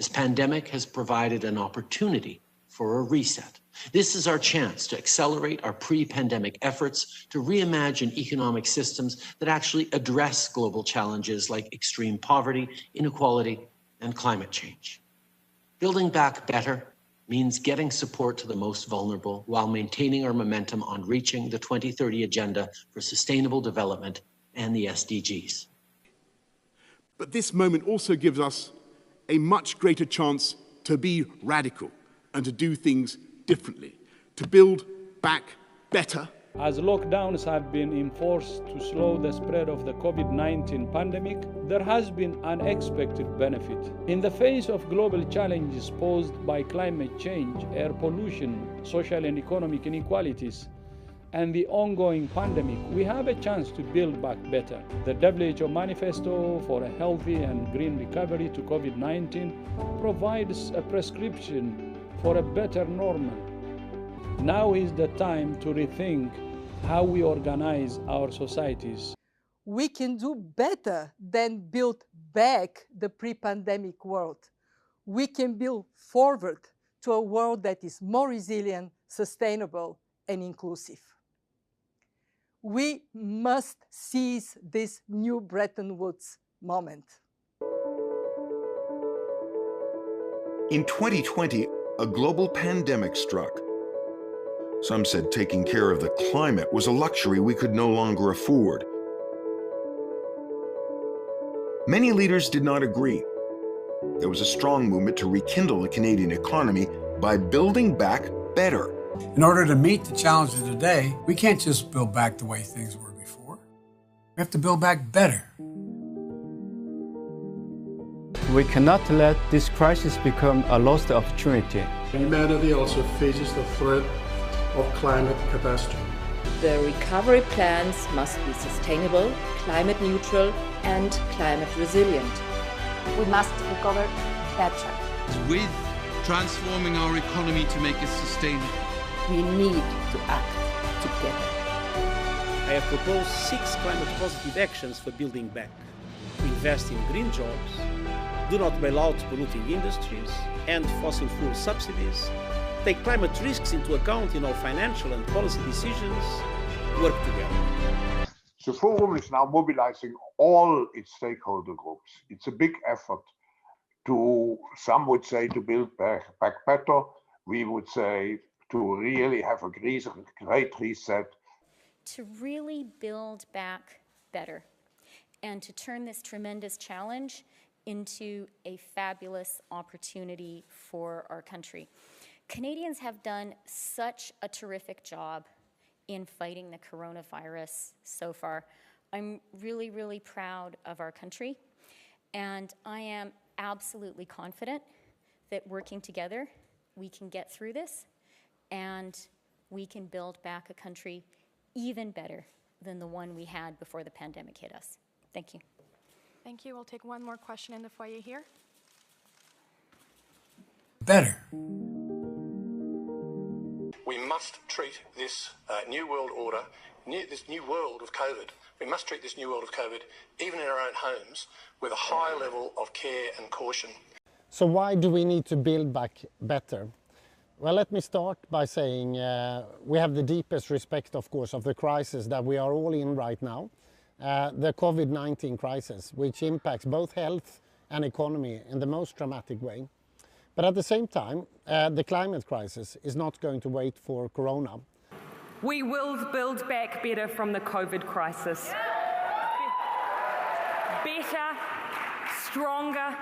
This pandemic has provided an opportunity for a reset. This is our chance to accelerate our pre-pandemic efforts to reimagine economic systems that actually address global challenges like extreme poverty, inequality, and climate change. Building back better means getting support to the most vulnerable while maintaining our momentum on reaching the 2030 Agenda for Sustainable Development and the SDGs. But this moment also gives us a much greater chance to be radical and to do things differently, to build back better. As lockdowns have been enforced to slow the spread of the COVID-19 pandemic, there has been unexpected benefit. In the face of global challenges posed by climate change, air pollution, social and economic inequalities, and the ongoing pandemic, we have a chance to build back better. The WHO Manifesto for a Healthy and Green Recovery to COVID-19 provides a prescription for a better normal. Now is the time to rethink how we organize our societies. We can do better than build back the pre-pandemic world. We can build forward to a world that is more resilient, sustainable, and inclusive. We must seize this new Bretton Woods moment. In 2020, a global pandemic struck. Some said taking care of the climate was a luxury we could no longer afford. Many leaders did not agree. There was a strong movement to rekindle the Canadian economy by building back better. In order to meet the challenges of today, we can't just build back the way things were before. We have to build back better. We cannot let this crisis become a lost opportunity. Humanity also faces the threat of climate catastrophe. The recovery plans must be sustainable, climate neutral, and climate resilient. We must recover better. With transforming our economy to make it sustainable, we need to act together. I have proposed 6 climate-positive actions for building back. Invest in green jobs, do not bail out polluting industries, end fossil fuel subsidies, take climate risks into account in our financial and policy decisions, work together. The Forum is now mobilizing all its stakeholder groups. It's a big effort to, some would say, to build back better. We would say to really have a great reset. To really build back better and to turn this tremendous challenge into a fabulous opportunity for our country. Canadians have done such a terrific job in fighting the coronavirus so far. I'm really, really proud of our country, and I am absolutely confident that working together, we can get through this, and we can build back a country even better than the one we had before the pandemic hit us. Thank you. Thank you. We'll take one more question in the foyer here. Better. We must treat this new world order, this new world of COVID, we must treat this new world of COVID, even in our own homes, with a high level of care and caution. So why do we need to build back better? Well, let me start by saying we have the deepest respect, of course, of the crisis that we are all in right now, the COVID-19 crisis, which impacts both health and economy in the most dramatic way. But at the same time, the climate crisis is not going to wait for Corona. We will build back better from the COVID crisis. Better, stronger,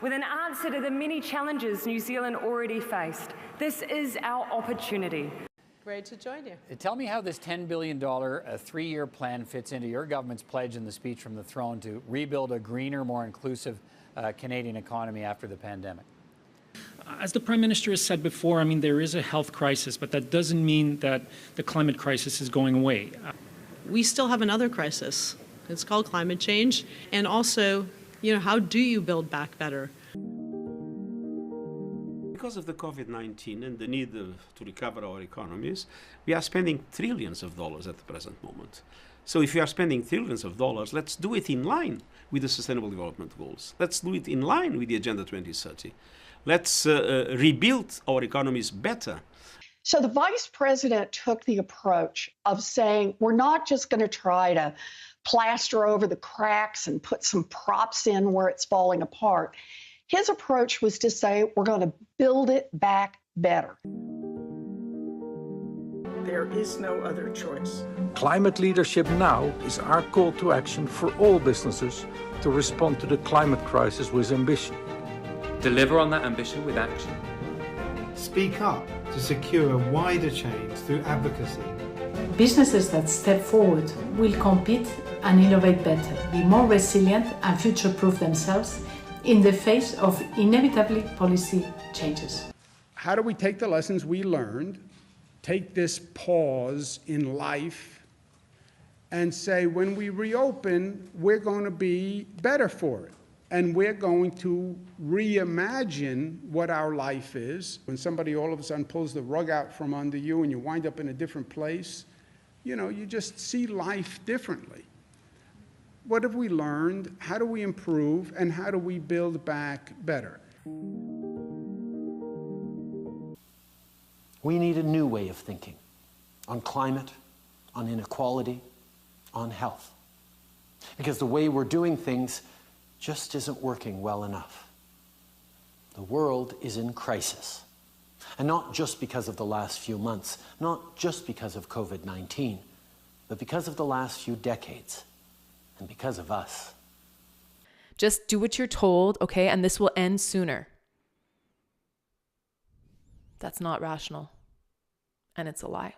with an answer to the many challenges New Zealand already faced. This is our opportunity. Great to join you. Tell me how this $10 billion 3-year plan fits into your government's pledge in the speech from the throne to rebuild a greener, more inclusive Canadian economy after the pandemic. As the Prime Minister has said before, I mean, there is a health crisis, but that doesn't mean that the climate crisis is going away. We still have another crisis. It's called climate change. And also, how do you build back better? because of the COVID-19 and the need to recover our economies, we are spending trillions of dollars at the present moment. So if we are spending trillions of dollars, let's do it in line with the Sustainable Development Goals. Let's do it in line with the Agenda 2030. Let's rebuild our economies better. So the vice president took the approach of saying, we're not just going to try to plaster over the cracks and put some props in where it's falling apart. His approach was to say, we're going to build it back better. There is no other choice. Climate leadership now is our call to action for all businesses to respond to the climate crisis with ambition. Deliver on that ambition with action. Speak up to secure wider change through advocacy. Businesses that step forward will compete and innovate better, be more resilient and future-proof themselves in the face of inevitably policy changes. How do we take the lessons we learned, take this pause in life, and say, when we reopen, we're going to be better for it. And we're going to reimagine what our life is. When somebody all of a sudden pulls the rug out from under you and you wind up in a different place, you know, you just see life differently. What have we learned? How do we improve? And how do we build back better? We need a new way of thinking on climate, on inequality, on health. Because the way we're doing things just isn't working well enough. The world is in crisis. And not just because of the last few months, not just because of COVID-19, but because of the last few decades, and because of us. Just do what you're told, okay, and this will end sooner. That's not rational. And it's a lie.